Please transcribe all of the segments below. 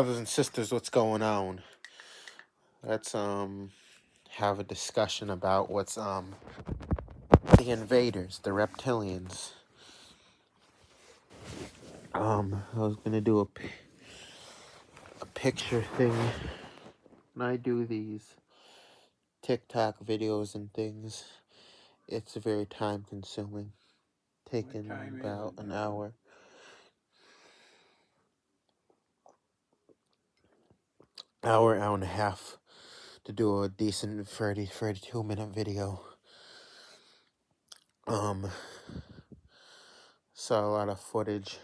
Brothers and sisters, what's going on? Let's have a discussion about what's the invaders, the reptilians. I was gonna do a picture thing when I do these TikTok videos and things. It's very time consuming, taking about an hour. Hour and a half to do a decent 32 minute video. Saw a lot of footage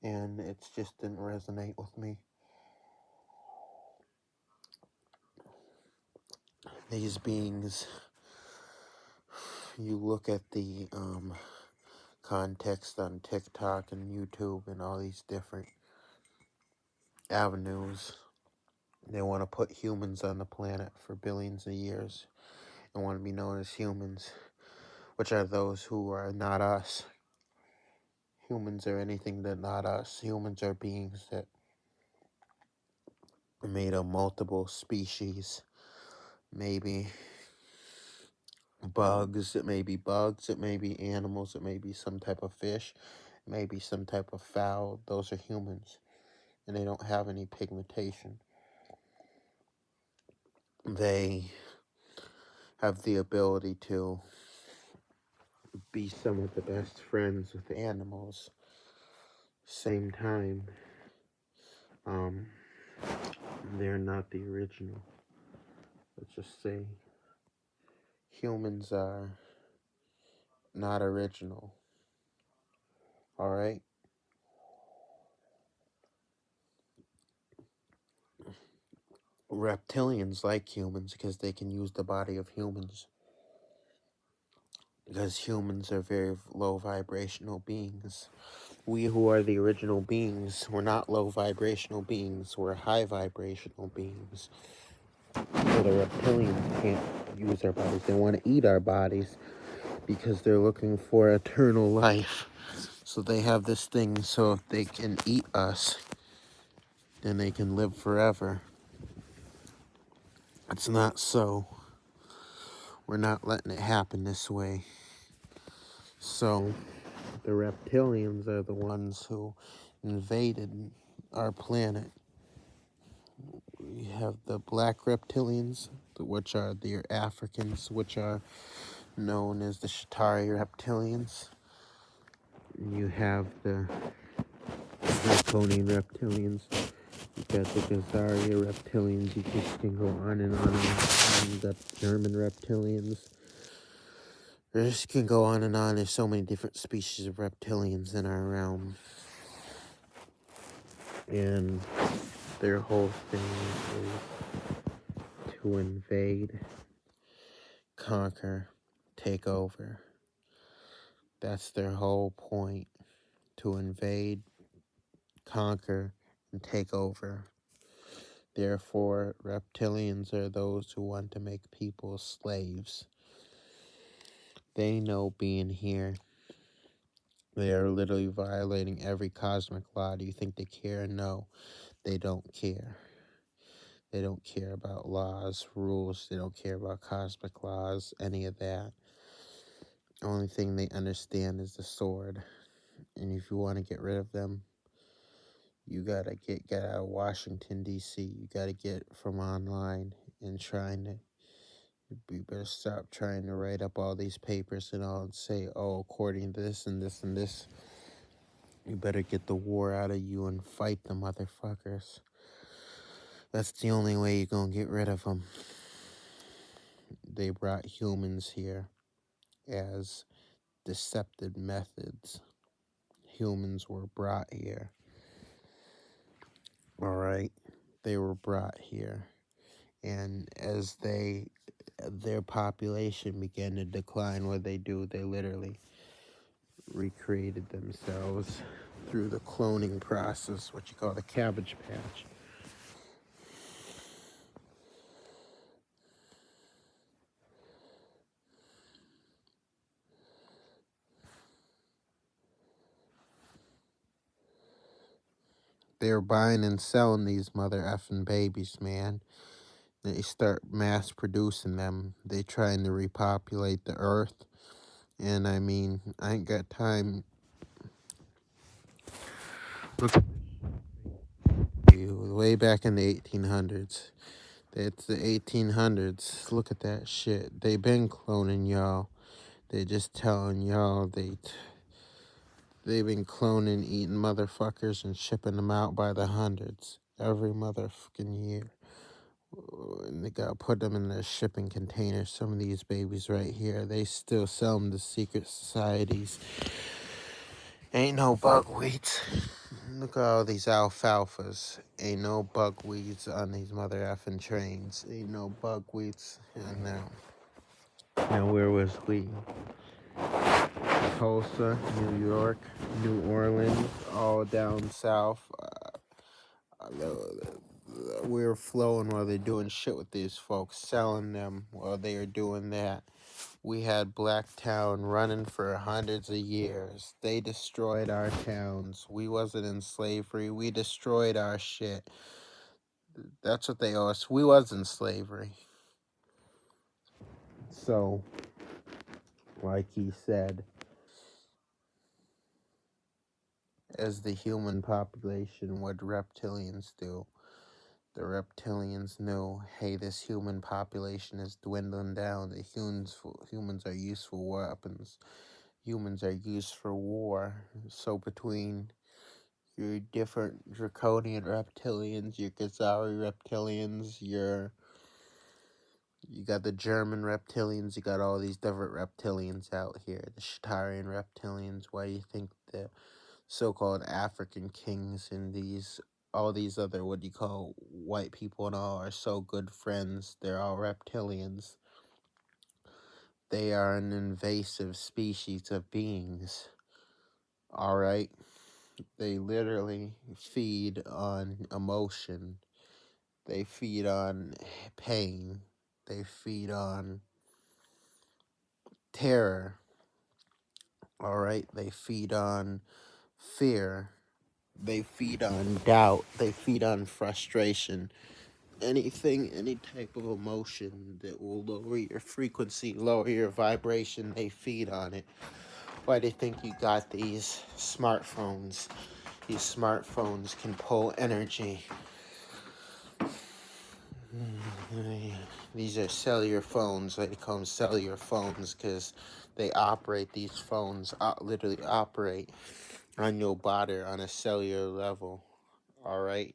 and it just didn't resonate with me. These beings, you look at the context on TikTok and YouTube and all these different avenues. They want to put humans on the planet for billions of years and want to be known as humans, which are those who are not us. Humans are anything that not us. Humans are beings that are made of multiple species. Maybe bugs, it may be animals, it may be some type of fish, it may be some type of fowl. Those are humans, and they don't have any pigmentation. They have the ability to be some of the best friends with animals. Same time, they're not the original. Let's just say humans are not original. Alright? Reptilians like humans because they can use the body of humans. Because humans are very low vibrational beings. We who are the original beings, we're not low vibrational beings, we're high vibrational beings. So the reptilians can't use our bodies. They want to eat our bodies because they're looking for eternal life. So they have this thing, so if they can eat us, then they can live forever. It's not so. We're not letting it happen this way. So the reptilians are the ones who invaded our planet. We have the black reptilians, which are the Africans, which are known as the Shatari reptilians. You have the draconian reptilians. You got the Gazaria reptilians. You just can go on and on and on. You got the German reptilians. You just can go on and on. There's so many different species of reptilians in our realm. And their whole thing is to invade, conquer, take over. That's their whole point. To invade, conquer, and take over. Therefore, reptilians are those who want to make people slaves. They know being here, they are literally violating every cosmic law. Do you think they care? No, they don't care. They don't care about laws, rules. They don't care about cosmic laws, any of that. The only thing they understand is the sword. And if you want to get rid of them, you gotta get out of Washington, D.C. You gotta get from online and trying to. You better stop trying to write up all these papers and all and say, oh, according to this and this and this. You better get the war out of you and fight the motherfuckers. That's the only way you're gonna get rid of them. They brought humans here as deceptive methods. Humans were brought here. Alright? They were brought here. And as their population began to decline, what they do, they literally recreated themselves through the cloning process, what you call the Cabbage Patch. they're buying and selling these mother effing babies, man. They start mass producing them. They trying to repopulate the earth. And I mean, I ain't got time. Look, way back in the 1800s. It's the 1800s. Look at that shit. They been cloning y'all. They just telling y'all they've been cloning, eating motherfuckers and shipping them out by the hundreds every motherfucking year. And they gotta put them in their shipping containers. Some of these babies right here, they still sell them to secret societies. Ain't no buckwheats. Look at all these alfalfas. Ain't no buckwheats on these mother effing trains. Ain't no buckwheats. And now where was we? Tulsa, New York, New Orleans, all down south. We were flowing while they're doing shit with these folks, selling them while they are doing that. We had Blacktown running for hundreds of years. They destroyed our towns. We wasn't in slavery. We destroyed our shit. That's what they owe us. We was in slavery. So, like he said, as the human population, what reptilians do. The reptilians knew, hey, this human population is dwindling down. The humans are useful weapons. Humans are used for war. So between your different draconian reptilians, your Gazari reptilians, you got the German reptilians, you got all these different reptilians out here. The Shatarian reptilians. Why do you think the so-called African kings and all these other, what do you call, white people and all are so good friends? They're all reptilians. They are an invasive species of beings. All right? They literally feed on emotion. They feed on pain. They feed on terror. All right? They feed on fear. They feed on doubt. They feed on frustration. Anything, any type of emotion that will lower your frequency, lower your vibration, they feed on it. Why do you think you got these smartphones? These smartphones can pull energy. These are cellular phones. They call them cellular phones because they operate, these phones literally operate on your body on a cellular level. All right?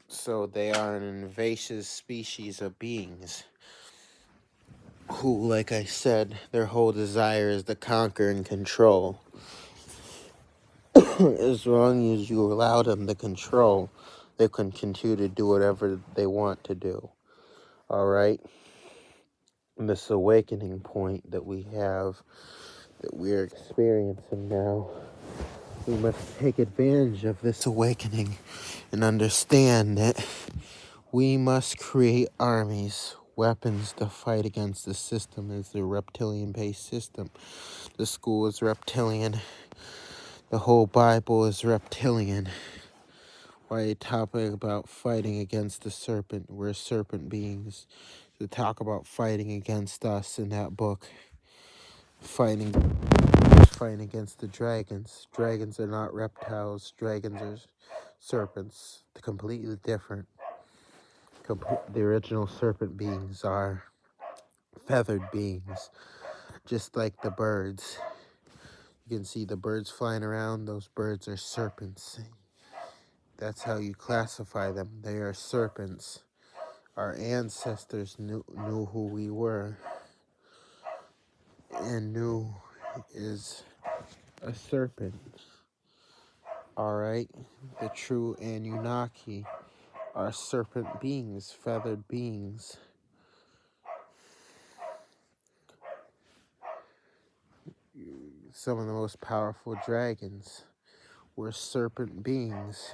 So they are an invasive species of beings who, like I said, their whole desire is to conquer and control. As long as you allow them to control, they can continue to do whatever they want to do. All right? This awakening point that we have, that we're experiencing now, we must take advantage of this awakening and understand that we must create armies, weapons to fight against the system. Is the reptilian-based system. The school is reptilian. The whole Bible is reptilian. Why you topic about fighting against the serpent? We're serpent beings. To talk about fighting against us in that book. Fighting against the dragons. Dragons are not reptiles. Dragons are serpents. They're completely different. The original serpent beings are feathered beings, just like the birds. You can see the birds flying around. Those birds are serpents. That's how you classify them. They are serpents. Our ancestors knew who we were. And Nu is a serpent. Alright? The true Anunnaki are serpent beings, feathered beings. Some of the most powerful dragons were serpent beings.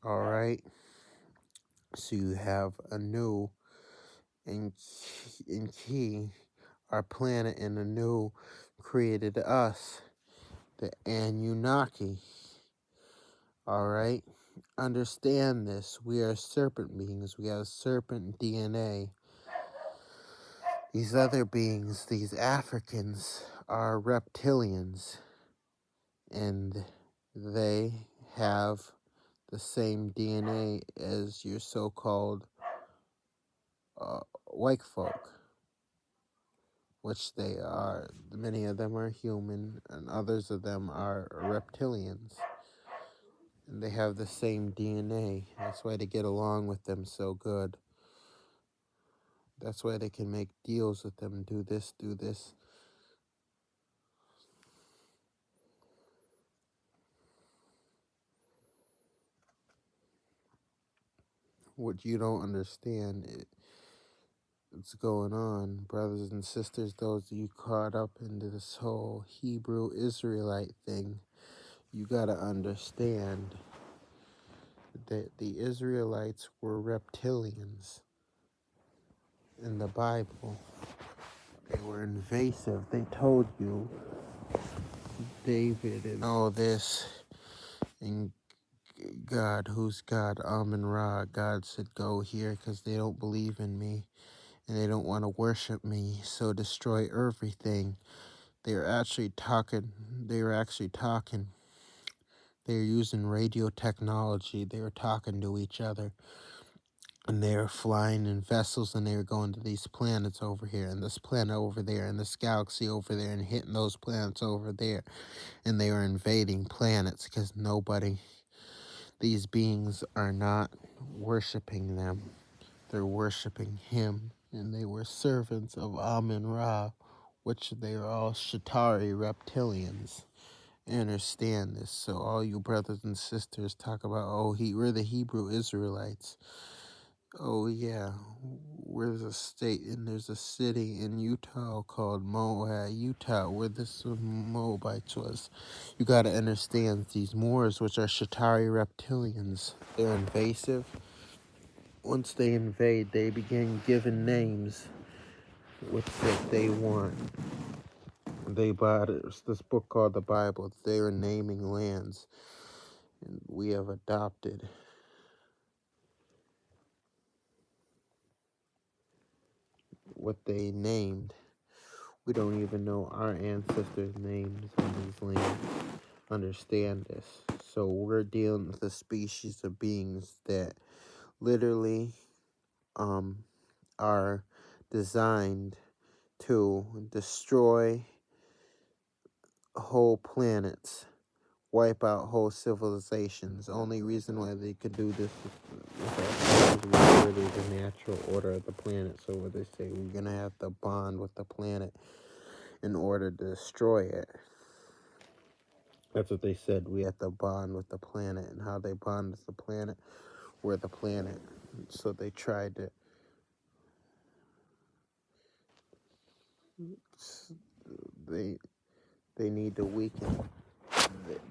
Alright? So you have Anu and Ki, our planet, and Anu created us, the Anunnaki. Alright? Understand this. We are serpent beings. We have serpent DNA. These other beings, these Africans, are reptilians. And they have the same DNA as your so-called white folk, which they are. Many of them are human, and others of them are reptilians. And they have the same DNA. That's why they get along with them so good. That's why they can make deals with them. Do this, do this. What you don't understand, it's going on, brothers and sisters, those of you caught up into this whole Hebrew Israelite thing, you gotta understand that the Israelites were reptilians in the Bible. They were invasive. They told you, David and all this, and God, who's God? Amun-Ra. God said, go here because they don't believe in me and they don't want to worship me, so destroy everything. They were actually talking. They were using radio technology. They were talking to each other. And they were flying in vessels and they were going to these planets over here and this planet over there and this galaxy over there and hitting those planets over there. And they were invading planets because these beings are not worshiping them. They're worshiping him. And they were servants of Amun-Ra, which they are all Shatari reptilians. I understand this. So all you brothers and sisters talk about, oh, we're the Hebrew Israelites. Oh yeah, there's a city in Utah called Moab, Utah, where this Moabites was. You gotta understand these Moors, which are Shatari reptilians, they're invasive. Once they invade, they begin giving names which that they want. They bought this book called the Bible. They are naming lands, and we have adopted what they named. We don't even know our ancestors' names on these lands. Understand this. So we're dealing with a species of beings that literally are designed to destroy whole planets, wipe out whole civilizations. Only reason why they could do this is literally the natural order of the planet. So what they say, we're gonna have to bond with the planet in order to destroy it. That's what they said. We have to bond with the planet. And how they bond with the planet, we're the planet. So they tried to, they need to weaken.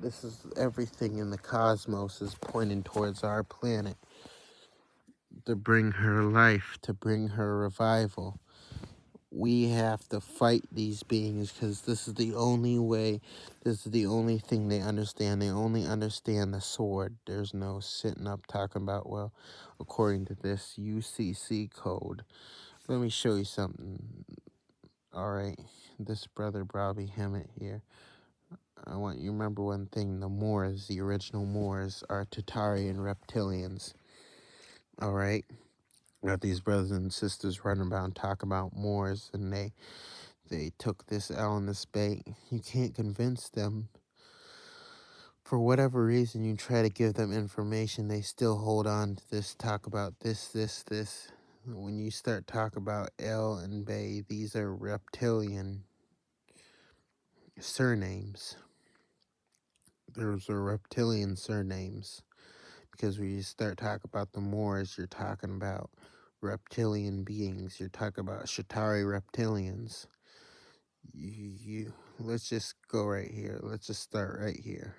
This is everything in the cosmos is pointing towards our planet to bring her life, to bring her revival. We have to fight these beings because this is the only way, this is the only thing they understand. They only understand the sword. There's no sitting up talking about, well, according to this UCC code. Let me show you something. All right, this brother Bobby Hemmett here. I want you to remember one thing. The Moors, the original Moors, are Tatarian reptilians. All right? Got these brothers and sisters running around talking about Moors, and they took this L in this bait. You can't convince them. For whatever reason, you try to give them information, they still hold on to this, talk about this. When you start talking about L and Bay, these are reptilian surnames. Those are reptilian surnames. Because when you start talking about the Moors, you're talking about reptilian beings. You're talking about Shatari reptilians. Let's just go right here. Let's just start right here.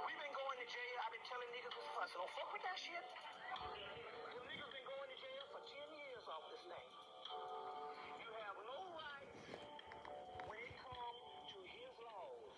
We've been going to jail. I've been telling niggas this fuss. Don't fuck with that shit. Well, niggas been going to jail for 10 years off this thing. You have no rights when it comes to his laws.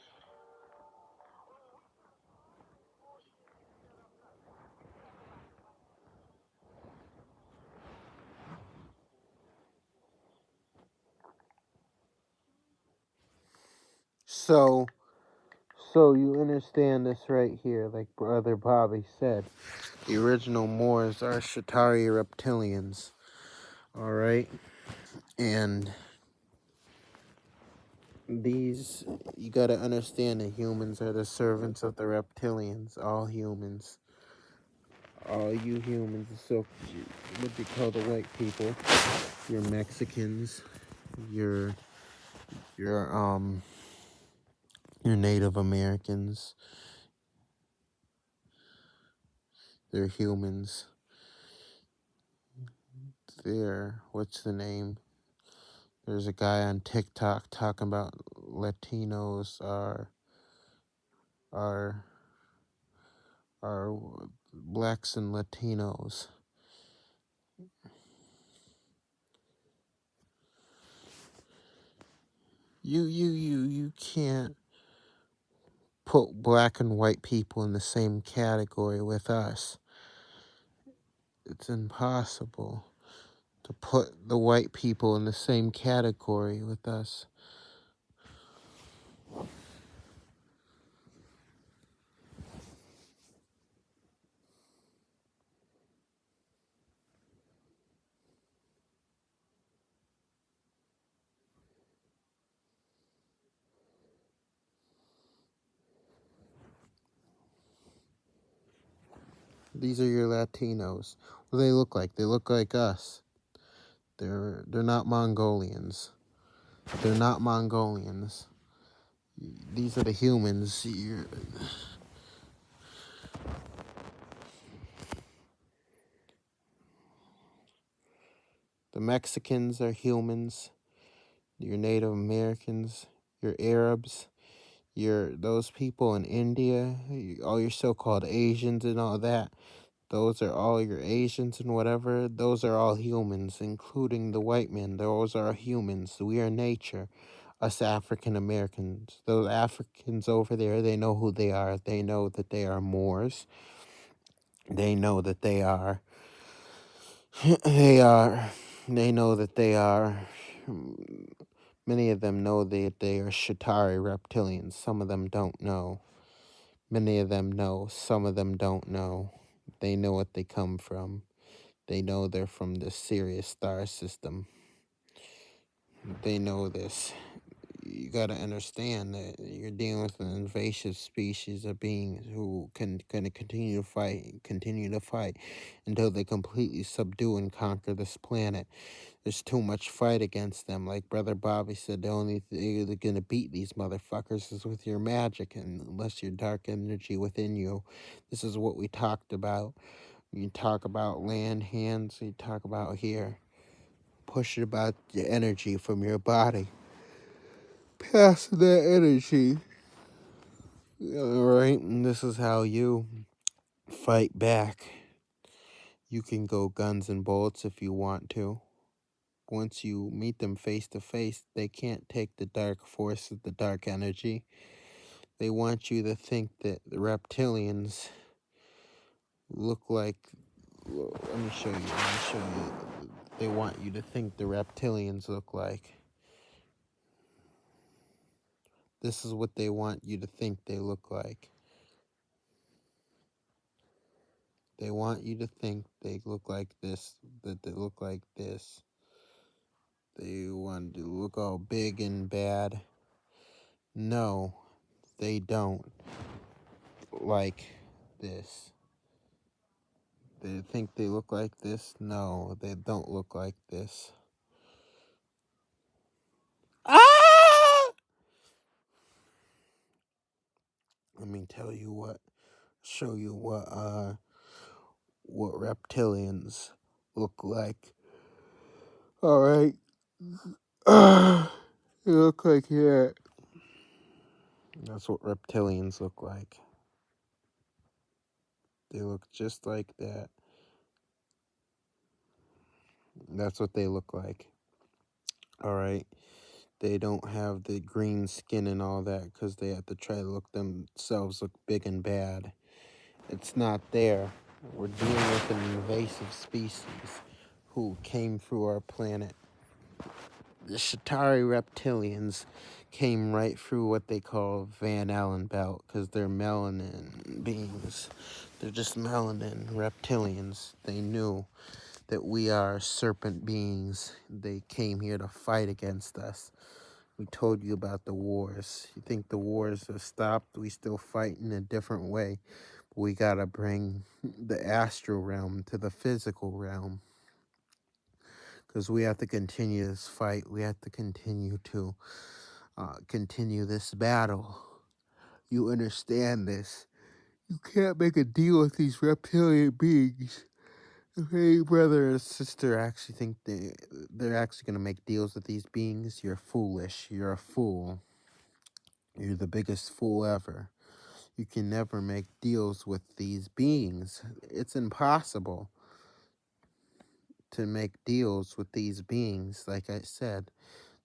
So, you understand this right here, like Brother Bobby said. The original Moors are Shatari reptilians, alright? And these, you gotta understand that humans are the servants of the reptilians. All humans. All you humans, so what you call the white people, your Mexicans, your your your Native Americans, they're humans. They're, what's the name? There's a guy on TikTok talking about Latinos are are blacks and Latinos. You can't put black and white people in the same category with us. It's impossible to put the white people in the same category with us. These are your Latinos. What do they look like? They look like us. They're not Mongolians. They're not Mongolians. These are the humans. The Mexicans are humans. Your Native Americans, your Arabs, those people in India, all your so-called Asians and all that. Those are all your Asians and whatever. Those are all humans, including the white men. Those are humans. We are nature. Us African Americans. Those Africans over there, they know who they are. They know that they are Moors. They know that they are. They are. They know that they are. Many of them know that they are Shatari reptilians. Some of them don't know. Many of them know. Some of them don't know. They know what they come from. They know they're from the Sirius star system. They know this. You gotta understand that you're dealing with an invasive species of beings who can continue to fight until they completely subdue and conquer this planet. There's too much fight against them. Like Brother Bobby said, the only thing you're gonna beat these motherfuckers is with your magic, and unless your dark energy within you. This is what we talked about. You talk about land hands, you talk about here. Push it about the energy from your body. Pass that energy. Alright, and this is how you fight back. You can go guns and bullets if you want to. Once you meet them face to face, they can't take the dark forces, the dark energy. They want you to think that the reptilians look like. Let me show you. They want you to think the reptilians look like. This is what they want you to think they look like. They want you to think they look like this, that they look like this. They want to look all big and bad. No, they don't like this. They think they look like this. No, they don't look like this. Ah! Let me tell you what, show you what reptilians look like. All right. They look like that. That's what reptilians look like. They look just like that. That's what they look like. All right. They don't have the green skin and all that because they have to try to look themselves look big and bad. It's not there. We're dealing with an invasive species who came through our planet. The Shatari reptilians came right through what they call Van Allen belt because they're melanin beings. They're just melanin reptilians. They knew that we are serpent beings. They came here to fight against us. We told you about the wars. You think the wars have stopped? We still fight in a different way. We gotta bring the astral realm to the physical realm because we have to continue this fight. We have to continue this battle. You understand this? You can't make a deal with these reptilian beings. If any brother or sister actually think they're actually gonna make deals with these beings, you're foolish. You're a fool. You're the biggest fool ever. You can never make deals with these beings. It's impossible to make deals with these beings. Like I said,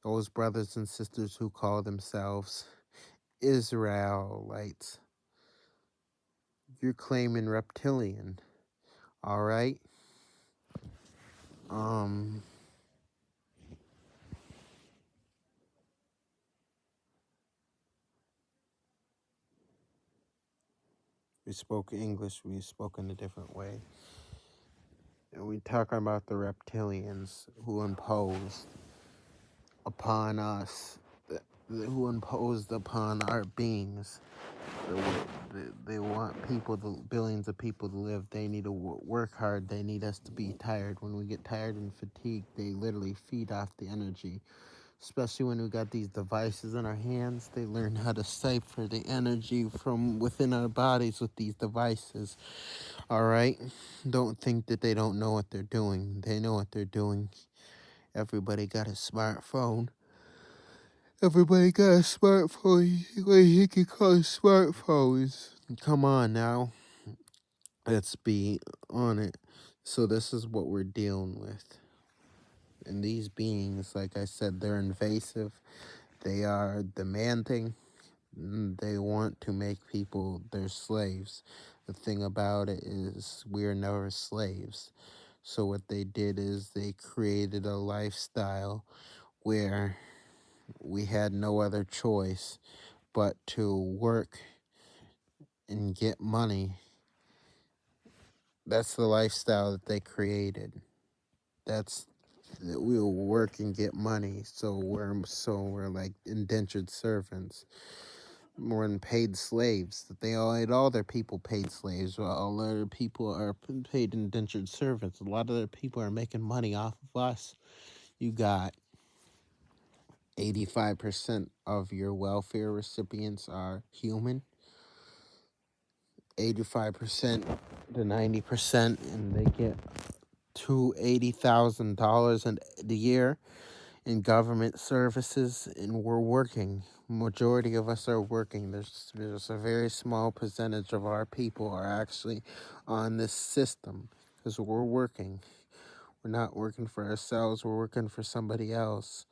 those brothers and sisters who call themselves Israelites, you're claiming reptilian, all right? Um, we spoke English, we spoke in a different way. And we talk about the reptilians who imposed upon us, who imposed upon our beings. They want billions of people to live. They need to work hard. They need us to be tired. When we get tired and fatigued, they literally feed off the energy. Especially when we got these devices in our hands, they learn how to cipher the energy from within our bodies with these devices. All right? Don't think that they don't know what they're doing. They know what they're doing. Everybody got a smartphone. Everybody got a smartphone. You can call smartphones. Come on now. Let's be on it. So this is what we're dealing with. And these beings, like I said, they're invasive. They are demanding. They want to make people their slaves. The thing about it is we're never slaves. So what they did is they created a lifestyle where we had no other choice but to work and get money. That's the lifestyle that they created. That's that we'll work and get money. So we're like indentured servants. We're in paid slaves. They all had all their people paid slaves. Well, all their people are paid indentured servants. A lot of their people are making money off of us. You got 85% of your welfare recipients are human. 85% to 90%, and they get $80,000 a year in government services, and we're working. Majority of us are working. There's a very small percentage of our people are actually on this system because we're working. We're not working for ourselves. We're working for somebody else.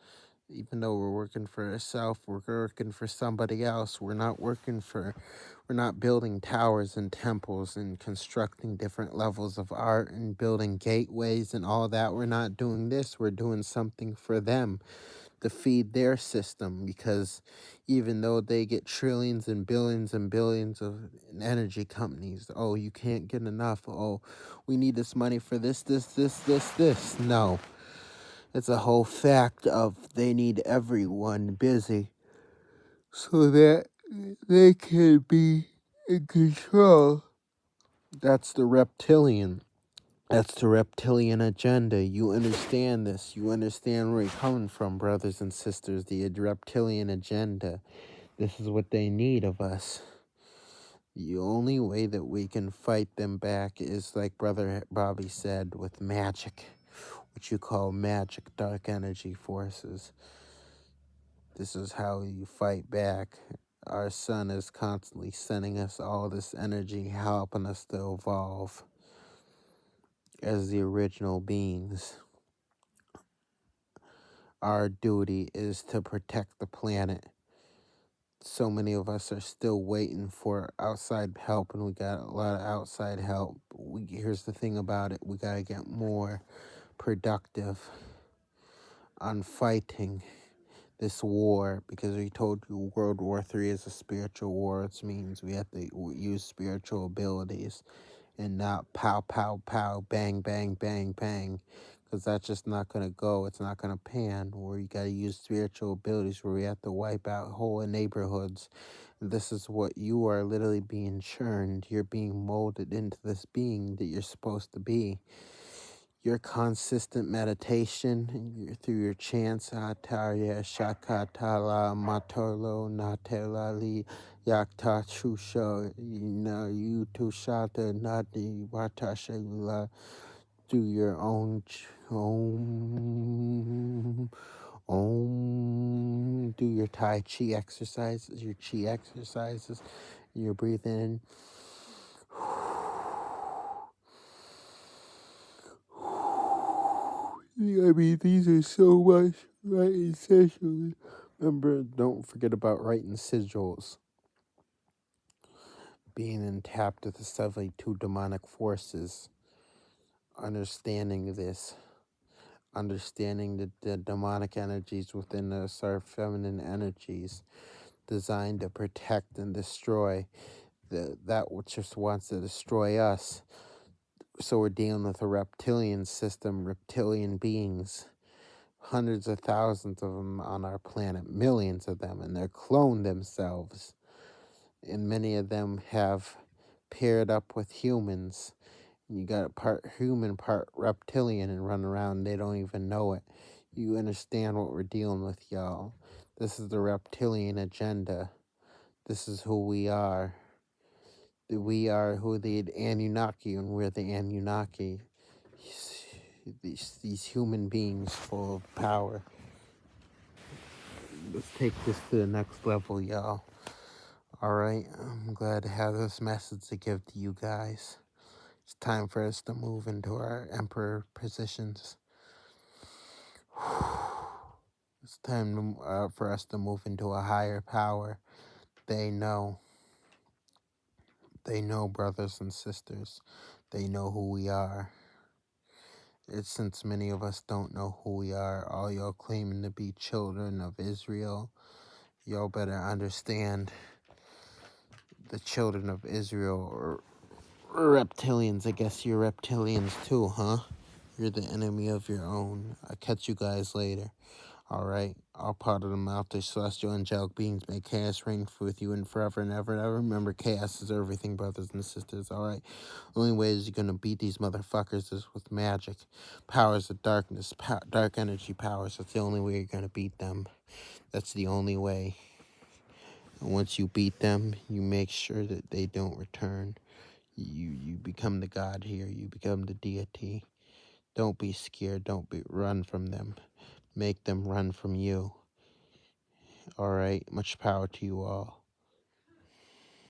Even though we're working for ourselves, we're working for somebody else. We're not building towers and temples and constructing different levels of art and building gateways and all that. We're not doing this. We're doing something for them to feed their system because even though they get trillions and billions of energy companies, oh, you can't get enough. Oh, we need this money for this. No. It's a whole fact of they need everyone busy so that they can be in control. That's the reptilian. That's the reptilian agenda. You understand this. You understand where you're coming from, brothers and sisters. The reptilian agenda. This is what they need of us. The only way that we can fight them back is, like Brother Bobby said, with magic, what you call magic, dark energy forces. This is how you fight back. our sun is constantly sending us all this energy, helping us to evolve as the original beings. Our duty is to protect the planet. So many of us are still waiting for outside help, and we got a lot of outside help. Here's the thing about it: we gotta get more productive on fighting this war, because we told you World War III is a spiritual war. It means we have to use spiritual abilities and not pow, pow, pow, bang, bang, bang, bang, because that's just not going to go. It's not going to pan. Where you got to use spiritual abilities, where we have to wipe out whole neighborhoods. And this is what you are literally being churned. You're being molded into this being that you're supposed to be. Your consistent meditation through your chants, Atarya Shakatala Matolo Natelali Yakta Chusha Yutushata Nadi Watashila, through your own do your Tai Chi exercises, you're breathing in. I mean, these are so much writing essential. Remember, don't forget about writing sigils. Being in tap to the 72 demonic forces. Understanding this. Understanding the demonic energies within us are feminine energies designed to protect and destroy that which just wants to destroy us. So we're dealing with a reptilian system, reptilian beings. Hundreds of thousands of them on our planet, millions of them, and they're cloned themselves. And many of them have paired up with humans. You got a part human, part reptilian, and run around, they don't even know it. You understand what we're dealing with, y'all. This is the reptilian agenda. This is who we are. We are who the Anunnaki, and we're the Anunnaki. These human beings full of power. Let's take this to the next level, y'all. Alright, I'm glad to have this message to give to you guys. It's time for us to move into our emperor positions. It's time for us to move into a higher power. They know. They know, brothers and sisters. They know who we are. It's since many of us don't know who we are, all y'all claiming to be children of Israel, y'all better understand the children of Israel are reptilians. I guess you're reptilians too, huh? You're the enemy of your own. I'll catch you guys later. Alright? All part of the mouth of celestial angelic beings. May chaos reign with you and forever and ever and ever. Remember, chaos is everything, brothers and sisters. Alright? The only way you're gonna beat these motherfuckers is with magic. Powers of darkness, dark energy powers. That's the only way you're gonna beat them. That's the only way. And once you beat them, you make sure that they don't return. You become the god here. You become the deity. Don't be scared. Run from them. Make them run from you. All right. Much power to you all.